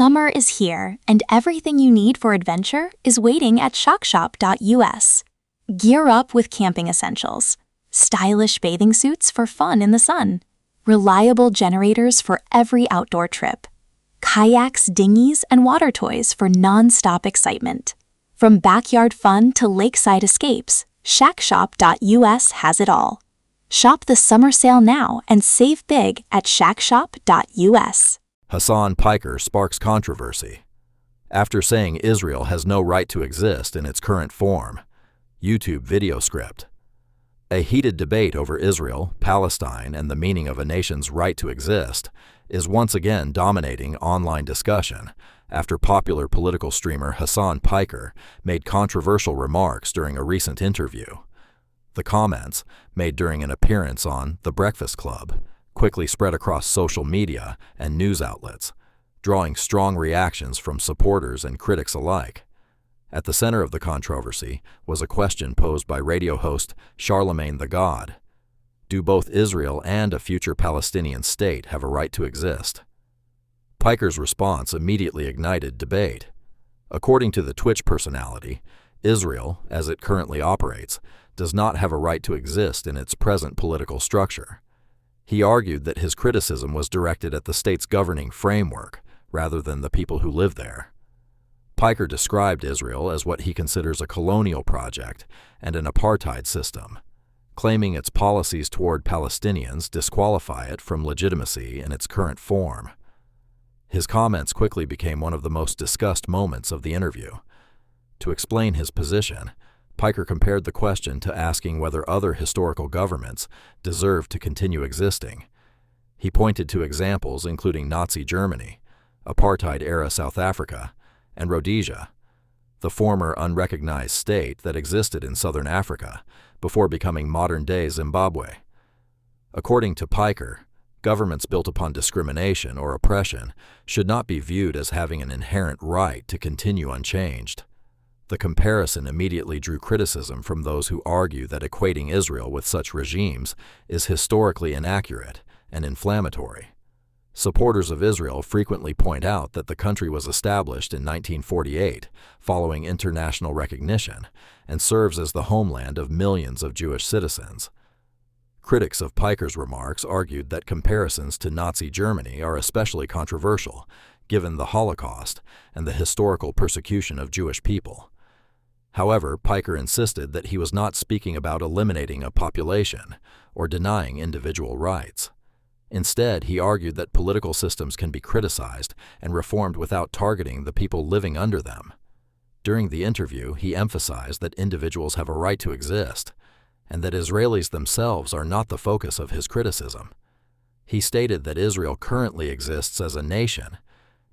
Summer is here, and everything you need for adventure is waiting at ShockShop.us. Gear up with camping essentials, stylish bathing suits for fun in the sun, reliable generators for every outdoor trip, kayaks, dinghies, and water toys for non-stop excitement. From backyard fun to lakeside escapes, ShackShop.us has it all. Shop the summer sale now and save big at ShackShop.us. Hasan Piker sparks controversy. After saying Israel has no right to exist in its current form. YouTube video script. A heated debate over Israel, Palestine, and the meaning of a nation's right to exist is once again dominating online discussion after popular political streamer Hasan Piker made controversial remarks during a recent interview. The comments, made during an appearance on The Breakfast Club, quickly spread across social media and news outlets, drawing strong reactions from supporters and critics alike. At the center of the controversy was a question posed by radio host Charlamagne the God. Do both Israel and a future Palestinian state have a right to exist? Piker's response immediately ignited debate. According to the Twitch personality, Israel, as it currently operates, does not have a right to exist in its present political structure. He argued that his criticism was directed at the state's governing framework, rather than the people who live there. Piker described Israel as what he considers a colonial project and an apartheid system, claiming its policies toward Palestinians disqualify it from legitimacy in its current form. His comments quickly became one of the most discussed moments of the interview. To explain his position, Piker compared the question to asking whether other historical governments deserve to continue existing. He pointed to examples including Nazi Germany, apartheid-era South Africa, and Rhodesia, the former unrecognized state that existed in southern Africa before becoming modern-day Zimbabwe. According to Piker, governments built upon discrimination or oppression should not be viewed as having an inherent right to continue unchanged. The comparison immediately drew criticism from those who argue that equating Israel with such regimes is historically inaccurate and inflammatory. Supporters of Israel frequently point out that the country was established in 1948 following international recognition and serves as the homeland of millions of Jewish citizens. Critics of Piker's remarks argued that comparisons to Nazi Germany are especially controversial, given the Holocaust and the historical persecution of Jewish people. However, Piker insisted that he was not speaking about eliminating a population or denying individual rights. Instead, he argued that political systems can be criticized and reformed without targeting the people living under them. During the interview, he emphasized that individuals have a right to exist, and that Israelis themselves are not the focus of his criticism. He stated that Israel currently exists as a nation,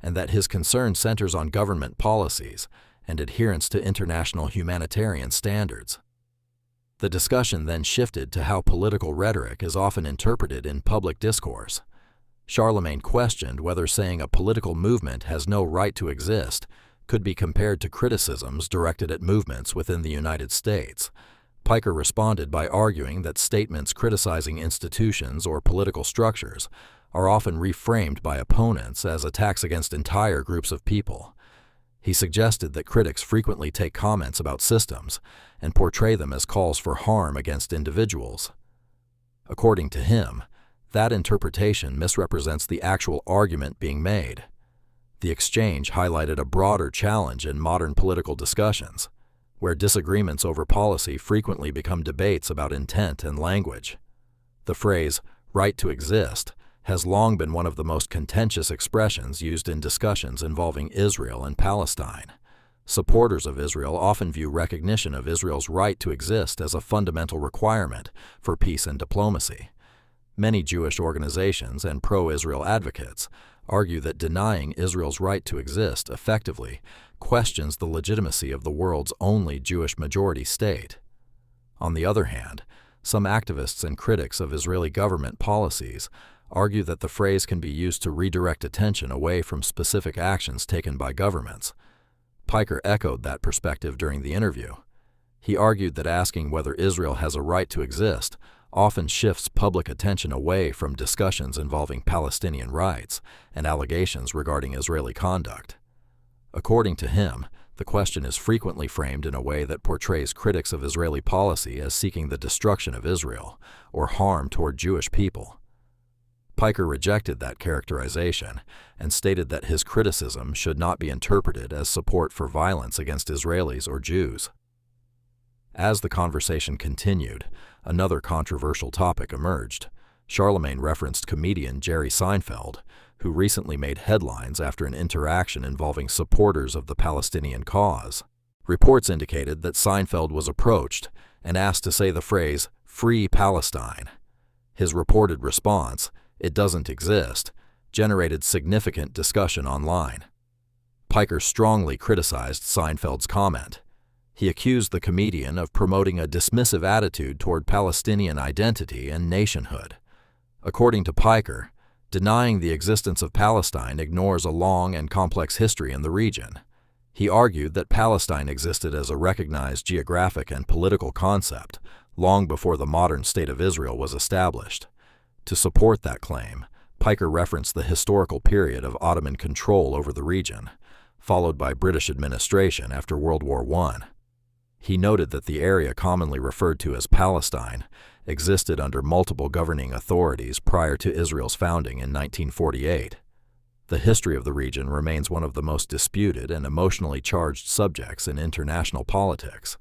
and that his concern centers on government policies and adherence to international humanitarian standards. The discussion then shifted to how political rhetoric is often interpreted in public discourse. Charlamagne questioned whether saying a political movement has no right to exist could be compared to criticisms directed at movements within the United States. Piker responded by arguing that statements criticizing institutions or political structures are often reframed by opponents as attacks against entire groups of people. He suggested that critics frequently take comments about systems and portray them as calls for harm against individuals. According to him, that interpretation misrepresents the actual argument being made. The exchange highlighted a broader challenge in modern political discussions, where disagreements over policy frequently become debates about intent and language. The phrase, "right to exist," has long been one of the most contentious expressions used in discussions involving Israel and Palestine. Supporters of Israel often view recognition of Israel's right to exist as a fundamental requirement for peace and diplomacy. Many Jewish organizations and pro-Israel advocates argue that denying Israel's right to exist effectively questions the legitimacy of the world's only Jewish majority state. On the other hand, some activists and critics of Israeli government policies argue that the phrase can be used to redirect attention away from specific actions taken by governments. Piker echoed that perspective during the interview. He argued that asking whether Israel has a right to exist often shifts public attention away from discussions involving Palestinian rights and allegations regarding Israeli conduct. According to him, the question is frequently framed in a way that portrays critics of Israeli policy as seeking the destruction of Israel or harm toward Jewish people. Piker rejected that characterization and stated that his criticism should not be interpreted as support for violence against Israelis or Jews. As the conversation continued, another controversial topic emerged. Charlamagne referenced comedian Jerry Seinfeld, who recently made headlines after an interaction involving supporters of the Palestinian cause. Reports indicated that Seinfeld was approached and asked to say the phrase, "Free Palestine." His reported response, "It doesn't exist," generated significant discussion online. Piker strongly criticized Seinfeld's comment. He accused the comedian of promoting a dismissive attitude toward Palestinian identity and nationhood. According to Piker, denying the existence of Palestine ignores a long and complex history in the region. He argued that Palestine existed as a recognized geographic and political concept long before the modern State of Israel was established. To support that claim, Piker referenced the historical period of Ottoman control over the region, followed by British administration after World War I. He noted that the area commonly referred to as Palestine existed under multiple governing authorities prior to Israel's founding in 1948. The history of the region remains one of the most disputed and emotionally charged subjects in international politics.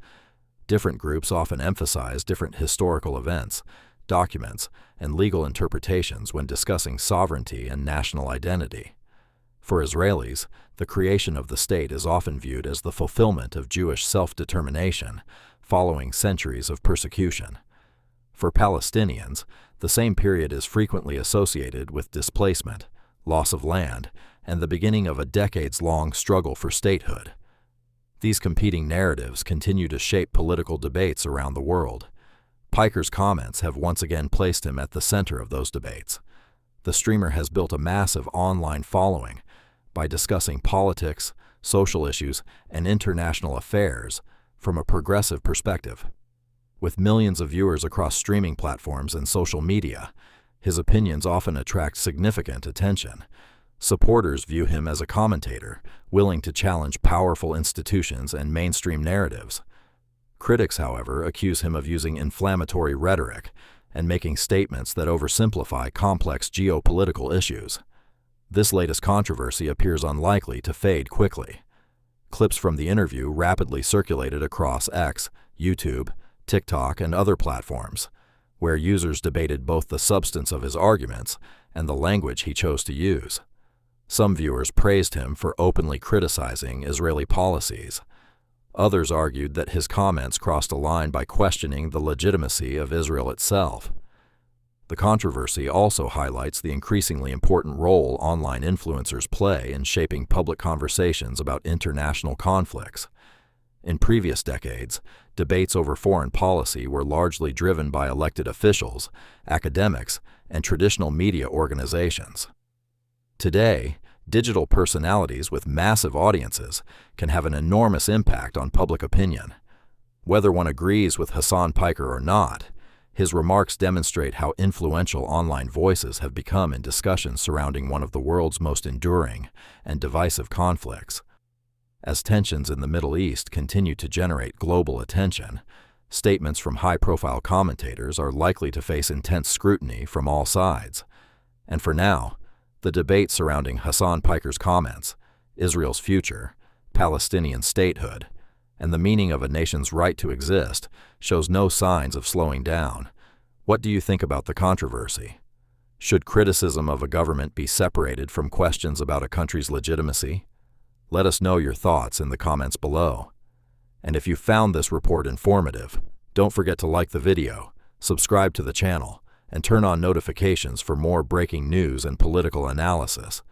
Different groups often emphasize different historical events, documents, and legal interpretations when discussing sovereignty and national identity. For Israelis, the creation of the state is often viewed as the fulfillment of Jewish self-determination following centuries of persecution. For Palestinians, the same period is frequently associated with displacement, loss of land, and the beginning of a decades-long struggle for statehood. These competing narratives continue to shape political debates around the world. Piker's comments have once again placed him at the center of those debates. The streamer has built a massive online following by discussing politics, social issues, and international affairs from a progressive perspective. With millions of viewers across streaming platforms and social media, his opinions often attract significant attention. Supporters view him as a commentator, willing to challenge powerful institutions and mainstream narratives. Critics, however, accuse him of using inflammatory rhetoric and making statements that oversimplify complex geopolitical issues. This latest controversy appears unlikely to fade quickly. Clips from the interview rapidly circulated across X, YouTube, TikTok, and other platforms, where users debated both the substance of his arguments and the language he chose to use. Some viewers praised him for openly criticizing Israeli policies. Others argued that his comments crossed a line by questioning the legitimacy of Israel itself. The controversy also highlights the increasingly important role online influencers play in shaping public conversations about international conflicts. In previous decades, debates over foreign policy were largely driven by elected officials, academics, and traditional media organizations. Today, digital personalities with massive audiences can have an enormous impact on public opinion. Whether one agrees with Hasan Piker or not, his remarks demonstrate how influential online voices have become in discussions surrounding one of the world's most enduring and divisive conflicts. As tensions in the Middle East continue to generate global attention, statements from high-profile commentators are likely to face intense scrutiny from all sides. And for now, the debate surrounding Hasan Piker's comments, Israel's future, Palestinian statehood, and the meaning of a nation's right to exist shows no signs of slowing down. What do you think about the controversy? Should criticism of a government be separated from questions about a country's legitimacy? Let us know your thoughts in the comments below. And if you found this report informative, don't forget to like the video, subscribe to the channel, and turn on notifications for more breaking news and political analysis.